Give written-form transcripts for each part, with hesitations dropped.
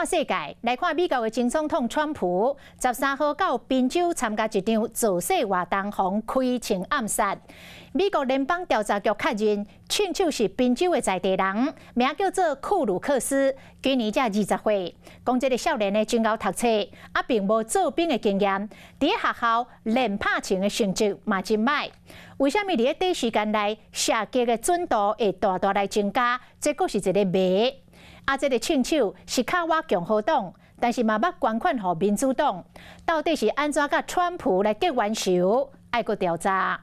看世界，来看美国的前总统川普13号到宾州参加一场造势活动，防开枪暗杀。美国联邦调查局确认，枪手是宾州的在地人，名叫做库鲁克斯，今年才20岁。讲这个少年呢，真熬读册，并无做兵的经验，伫学校练拍枪的成绩嘛真歹。为什么伫咧短时间内射击的准度会大大来增加？这个是一个谜。这个枪手是卡瓦共和党，但是嘛捌捐款予民主党，到底是安怎甲川普来结冤仇？爱搁调查。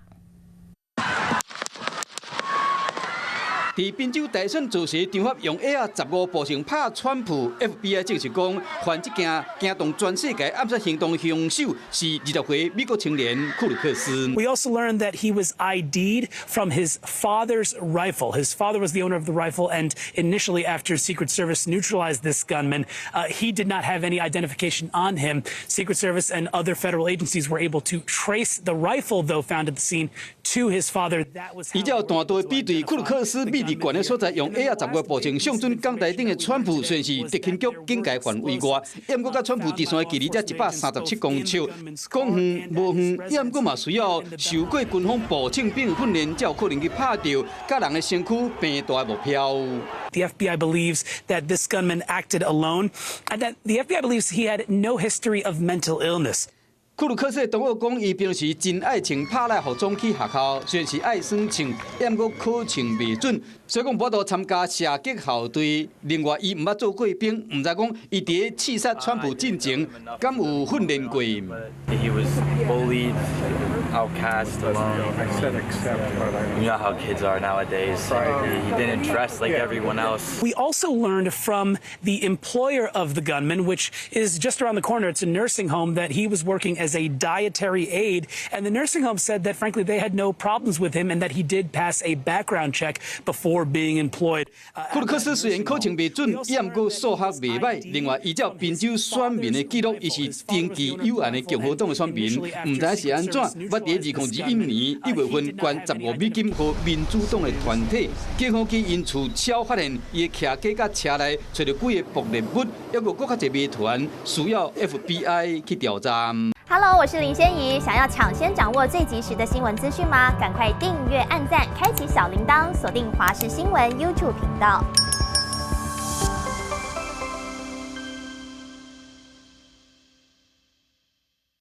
在宾州大选造势场合用 AR-15步枪拍川普 ，FBI 证实讲，犯这件惊动全世界暗杀行动凶手是20岁美国青年库鲁克斯。We also learned that he was ID'd from his father's rifle. His father was the owner of the rifle, and initially, after Secret Service neutralized this gunman, he did not have any identification on him. Secret Service and other federal agencies were able to trace the rifle, though found at the scene, to his father. That was. 依照弹道比对，库鲁克斯秘伫悬的所在用 AR-15步枪上准港台顶的川普，虽然是特勤局警戒范围外，不过甲川普直线的距离才137公尺，讲远无远，不过嘛需要受过军方步枪兵训练，才有可能去拍到甲人的身躯变大的目标。The FBI believes that this gunman acted alone, and that the FBI believes he had no history of mental illness. 库鲁克斯同学讲，伊平时真爱穿拍来服装去学校，虽然是爱耍穿，不过考穿未准，所以讲无法度参加射击校队。另外，伊毋捌做过兵，毋知讲伊伫刺杀川普进前，敢有训练过。He was bullied, outcast, alone. You know how kids are nowadays. He didn't dress like everyone else. We also learned from the employer of the gunman, which is just around the corner. It's a nursing home that he was working as a dietary aide, and the nursing home said that frankly they had no problems with him and that he did pass a background check before being employed. 库鲁克斯虽然考证未准，不过数学未歹。另外，依照宾州选民的记录，伊是登记有案的共和党的选民，唔知是安怎。捌伫2021年1月份捐15美金予民主党的团体，警方去因厝超发现伊的徛架甲车内找到几个爆裂物，还有搁较侪谜团，需要 FBI 去调查。Hello， 我是林仙怡。想要抢先掌握最及时的新闻资讯吗？赶快订阅、按赞、开启小铃铛，锁定华视新闻 YouTube 频道。